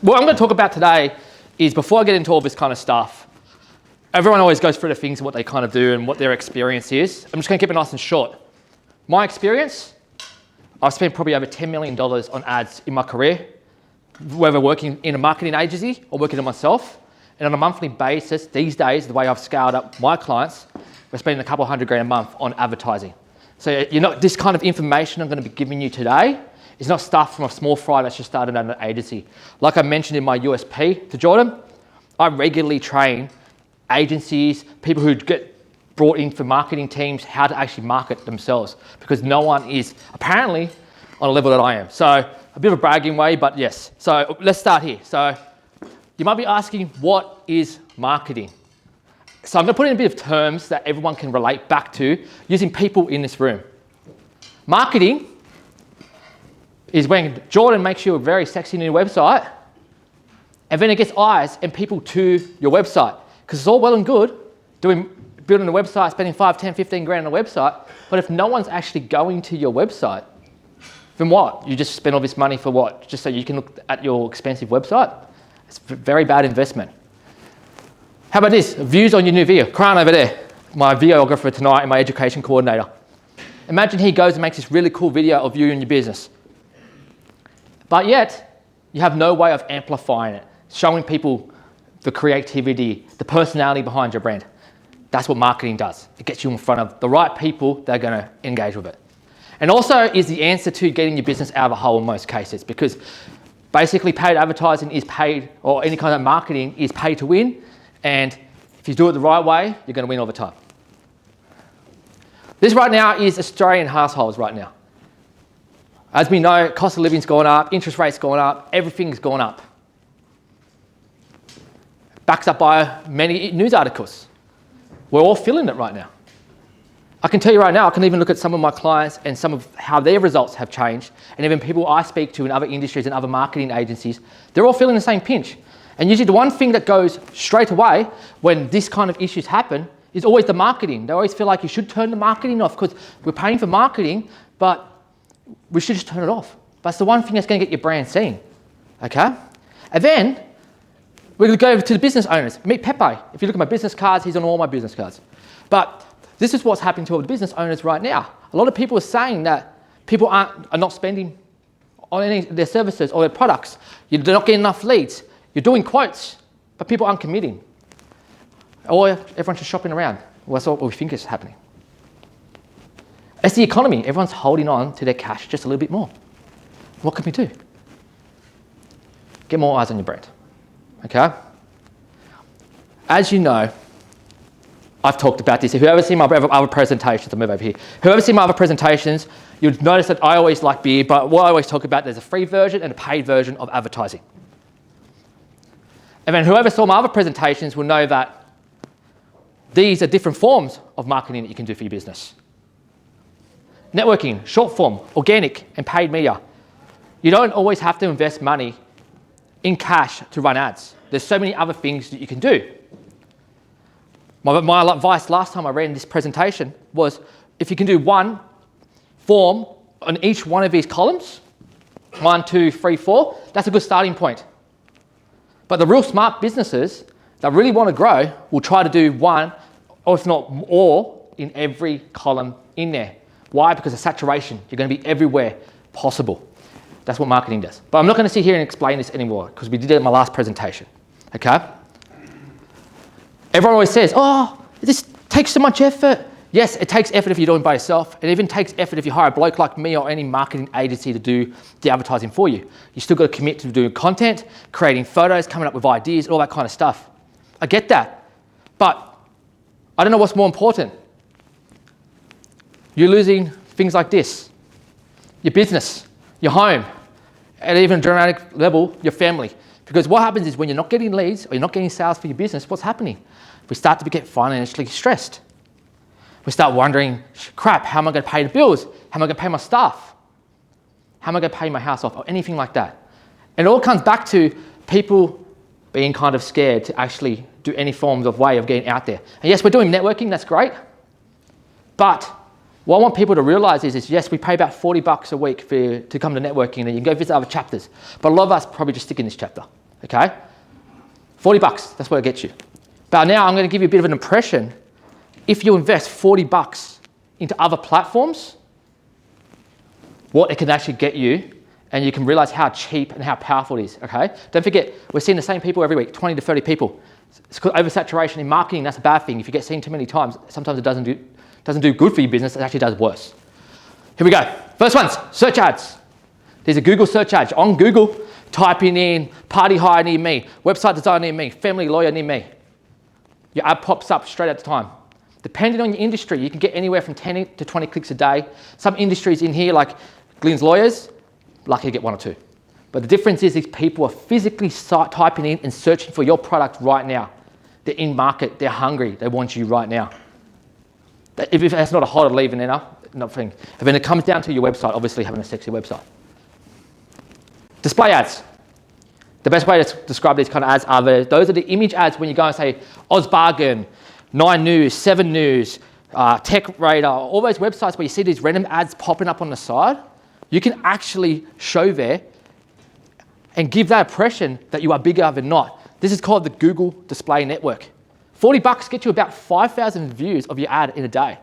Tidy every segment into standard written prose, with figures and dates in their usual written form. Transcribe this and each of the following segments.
What I'm going to talk about today is, before I get into all this kind of stuff, everyone always goes through the things and what they kind of do and what their experience is. I'm just going to keep it nice and short. My experience, I've spent probably over $10 million on ads in my career, whether working in a marketing agency or working on myself. And on a monthly basis, these days, the way I've scaled up my clients, we're spending a couple $100,000 a month on advertising. So this kind of information I'm going to be giving you today is not stuff from a small fry that's just started at an agency. Like I mentioned in my USP to Jordan, I regularly train agencies, people who get brought in for marketing teams, how to actually market themselves, because no one is apparently on a level that I am. So a bit of a bragging way, but yes. So let's start here. So you might be asking, what is marketing? So I'm going to put in a bit of terms that everyone can relate back to using people in this room. Marketing is when Jordan makes you a very sexy new website, and then it gets eyes and people to your website. Because it's all well and good building a website, spending 5, 10, 15 grand on a website, but if no one's actually going to your website, then what? You just spend all this money for what? Just so you can look at your expensive website? It's a very bad investment. How about this? Views on your new video. Karan over there, my videographer tonight and my education coordinator. Imagine he goes and makes this really cool video of you and your business. But yet, you have no way of amplifying it, showing people the creativity, the personality behind your brand. That's what marketing does. It gets you in front of the right people that are going to engage with it. And also is the answer to getting your business out of a hole in most cases, because basically paid advertising is paid, or any kind of marketing is paid to win. And if you do it the right way, you're going to win all the time. This right now is Australian households right now. As we know, cost of living's gone up, interest rates gone up, everything's gone up. Backed up by many news articles. We're all feeling it right now. I can tell you right now, I can even look at some of my clients and some of how their results have changed, and even people I speak to in other industries and other marketing agencies, they're all feeling the same pinch. And usually the one thing that goes straight away when this kind of issues happen is always the marketing. They always feel like you should turn the marketing off because we're paying for marketing, but we should just turn it off. But it's the one thing that's going to get your brand seen, okay? And then we're going to go to the business owners. Meet Pepe. If you look at my business cards, he's on all my business cards. But this is what's happening to all the business owners right now. A lot of people are saying that people are not spending on any of their services or their products. They're not getting enough leads. You're doing quotes, but people aren't committing. Or everyone's just shopping around. Well, that's what we think is happening. It's the economy. Everyone's holding on to their cash just a little bit more. What can we do? Get more eyes on your brand. Okay? As you know, I've talked about this. If you've ever seen my other presentations, I'll move over here. If you've ever seen my other presentations, you'd notice that I always like beer, but what I always talk about, there's a free version and a paid version of advertising. And then whoever saw my other presentations will know that these are different forms of marketing that you can do for your business. Networking, short form, organic, and paid media. You don't always have to invest money in cash to run ads. There's so many other things that you can do. My advice last time I ran this presentation was, if you can do one form on each one of these columns, 1, 2, 3, 4, that's a good starting point. But the real smart businesses that really want to grow will try to do one, or if not all, in every column in there. Why? Because of saturation. You're going to be everywhere possible. That's what marketing does. But I'm not going to sit here and explain this anymore, because we did it in my last presentation. Okay? Everyone always says, oh, this takes so much effort. Yes, it takes effort if you're doing it by yourself. It even takes effort if you hire a bloke like me or any marketing agency to do the advertising for you. You still got to commit to doing content, creating photos, coming up with ideas, all that kind of stuff. I get that. But I don't know what's more important. You're losing things like this. Your business, your home, and even dramatic level, your family. Because what happens is when you're not getting leads or you're not getting sales for your business, what's happening? We start to get financially stressed. We start wondering, crap, how am I going to pay the bills? How am I going to pay my staff? How am I going to pay my house off? Or anything like that. And it all comes back to people being kind of scared to actually do any forms of way of getting out there. And yes, we're doing networking, that's great. But what I want people to realize is yes, we pay about $40 a week to come to networking, and you can go visit other chapters. But a lot of us probably just stick in this chapter. okay? $40, that's what it gets you. But now I'm going to give you a bit of an impression. If you invest $40 into other platforms, what it can actually get you, and you can realize how cheap and how powerful it is, okay? Don't forget, we're seeing the same people every week, 20 to 30 people. It's called oversaturation in marketing. That's a bad thing. If you get seen too many times, sometimes it doesn't do good for your business. It actually does worse. Here we go. First one's search ads. These are Google search ads. On Google, typing in party hire near me, website design near me, family lawyer near me. Your ad pops up straight at the time. Depending on your industry, you can get anywhere from 10 to 20 clicks a day. Some industries in here, like Glenn's lawyers, lucky to get 1 or 2. But the difference is these people are physically typing in and searching for your product right now. They're in market, they're hungry, they want you right now. If that's not a hot or leaving enough, nothing. And then it comes down to your website, obviously having a sexy website. Display ads. The best way to describe these kind of ads are those are the image ads when you go and say Oz Bargain, 9 News, 7 News, Tech Radar, all those websites where you see these random ads popping up on the side. You can actually show there and give that impression that you are bigger than not. This is called the Google Display Network. $40 gets you about 5,000 views of your ad in a day.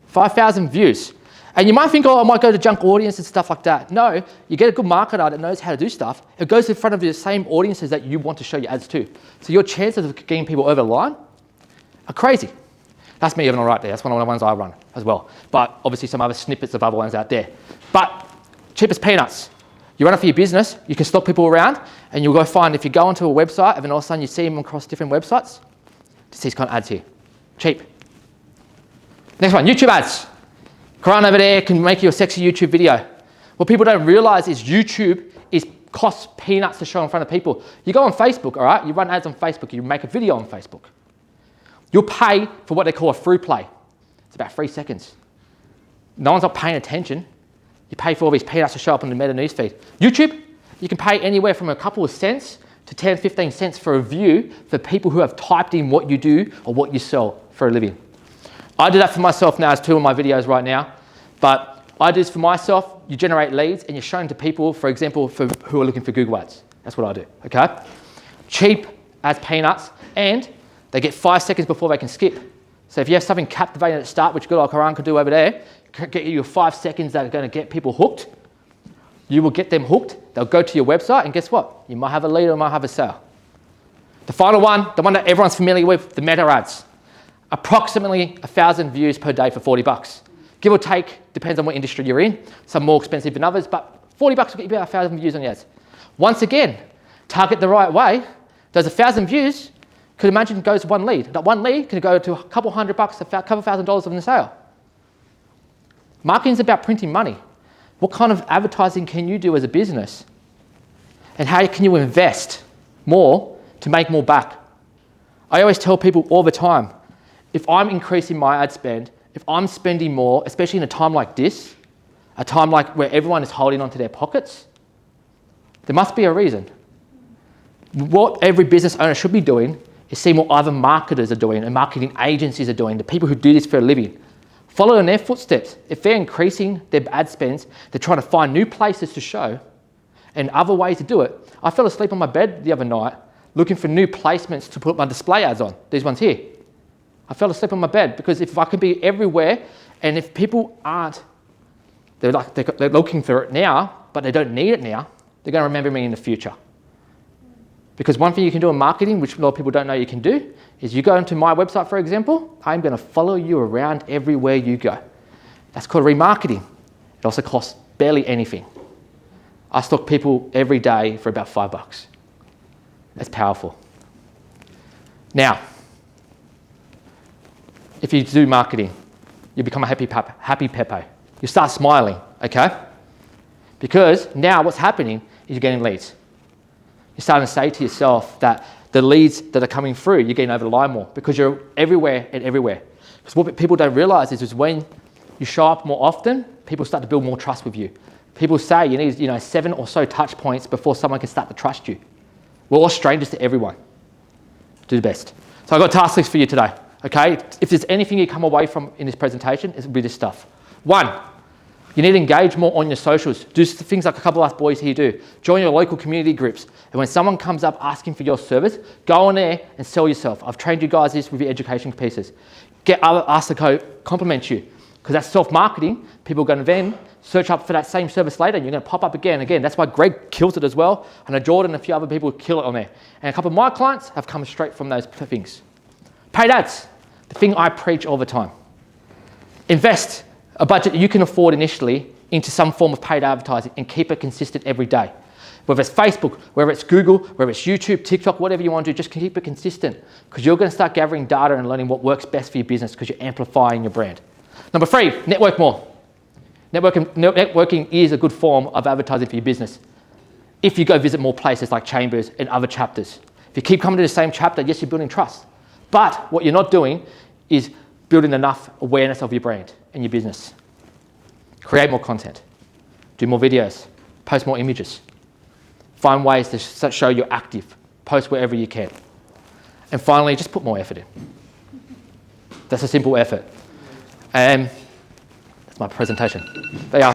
5,000 views. And you might think, oh, I might go to junk audience and stuff like that. No, you get a good marketer that knows how to do stuff. It goes in front of the same audiences that you want to show your ads to. So your chances of getting people over the line are crazy. That's me even right there. That's one of the ones I run as well. But obviously some other snippets of other ones out there. But cheap as peanuts. You run it for your business, you can stalk people around, and you'll go find, if you go onto a website and then all of a sudden you see them across different websites, just these kind of ads here. Cheap. Next one, YouTube ads. Karan over there can make you a sexy YouTube video. What people don't realize is YouTube costs peanuts to show in front of people. You go on Facebook, all right? You run ads on Facebook, you make a video on Facebook. You'll pay for what they call a through play. It's about 3 seconds. No one's not paying attention. You pay for all these peanuts to show up on the Meta newsfeed. YouTube, you can pay anywhere from a couple of cents to 10, 15 cents for a view for people who have typed in what you do or what you sell for a living. I do that for myself now as 2 of my videos right now, but I do this for myself. You generate leads and you're showing to people, for example, who are looking for Google ads. That's what I do, okay? Cheap as peanuts, and they get 5 seconds before they can skip. So if you have something captivating at the start, which good old Karan could do over there, get you 5 seconds that are going to get people hooked. You will get them hooked. They'll go to your website, and guess what? You might have a lead or you might have a sale. The final one, the one that everyone's familiar with, the meta ads. Approximately 1,000 views per day for $40. Give or take, depends on what industry you're in. Some more expensive than others, but $40 will get you about 1,000 views on your ads. Once again, target the right way. Those 1,000 views could imagine goes one lead. That one lead can go to a couple $100, a couple $1,000 of the sale. Marketing is about printing money. What kind of advertising can you do as a business? And how can you invest more to make more back? I always tell people all the time, if I'm increasing my ad spend, if I'm spending more, especially in a time like this, a time like where everyone is holding onto their pockets, there must be a reason. What every business owner should be doing is seeing what other marketers are doing and marketing agencies are doing, the people who do this for a living. Follow in their footsteps. If they're increasing their ad spends, they're trying to find new places to show and other ways to do it. I fell asleep on my bed the other night looking for new placements to put my display ads on, these ones here. I fell asleep on my bed because if I could be everywhere and if people aren't, they're looking for it now, but they don't need it now, they're going to remember me in the future. Because one thing you can do in marketing, which a lot of people don't know you can do, is you go into my website, for example, I'm going to follow you around everywhere you go. That's called remarketing. It also costs barely anything. I stalk people every day for about $5. That's powerful. Now, if you do marketing, you become a happy Pepe. You start smiling, okay? Because now what's happening is you're getting leads. You're starting to say to yourself that the leads that are coming through, you're getting over the line more because you're everywhere and everywhere. Because what people don't realize is when you show up more often, people start to build more trust with you. People say you need 7 or so touch points before someone can start to trust you. We're all strangers to everyone. Do the best. So I've got a task list for you today, okay? If there's anything you come away from in this presentation, it will be this stuff. 1, You need to engage more on your socials. Do things like a couple of us boys here do. Join your local community groups. And when someone comes up asking for your service, go on there and sell yourself. I've trained you guys this with your education pieces. Get us to compliment you, because that's self-marketing. People are going to then search up for that same service later, and you're going to pop up again and again. That's why Greg kills it as well. I know Jordan and a few other people kill it on there. And a couple of my clients have come straight from those things. Paid ads, the thing I preach all the time. Invest a budget that you can afford initially into some form of paid advertising and keep it consistent every day. Whether it's Facebook, whether it's Google, whether it's YouTube, TikTok, whatever you want to do, just keep it consistent, because you're going to start gathering data and learning what works best for your business, because you're amplifying your brand. Number 3, network more. Networking is a good form of advertising for your business. If you go visit more places like chambers and other chapters. If you keep coming to the same chapter, yes, you're building trust. But what you're not doing is building enough awareness of your brand and your business. Create more content. Do more videos. Post more images. Find ways to show you're active. Post wherever you can. And finally, just put more effort in. That's a simple effort. And that's my presentation. There you are.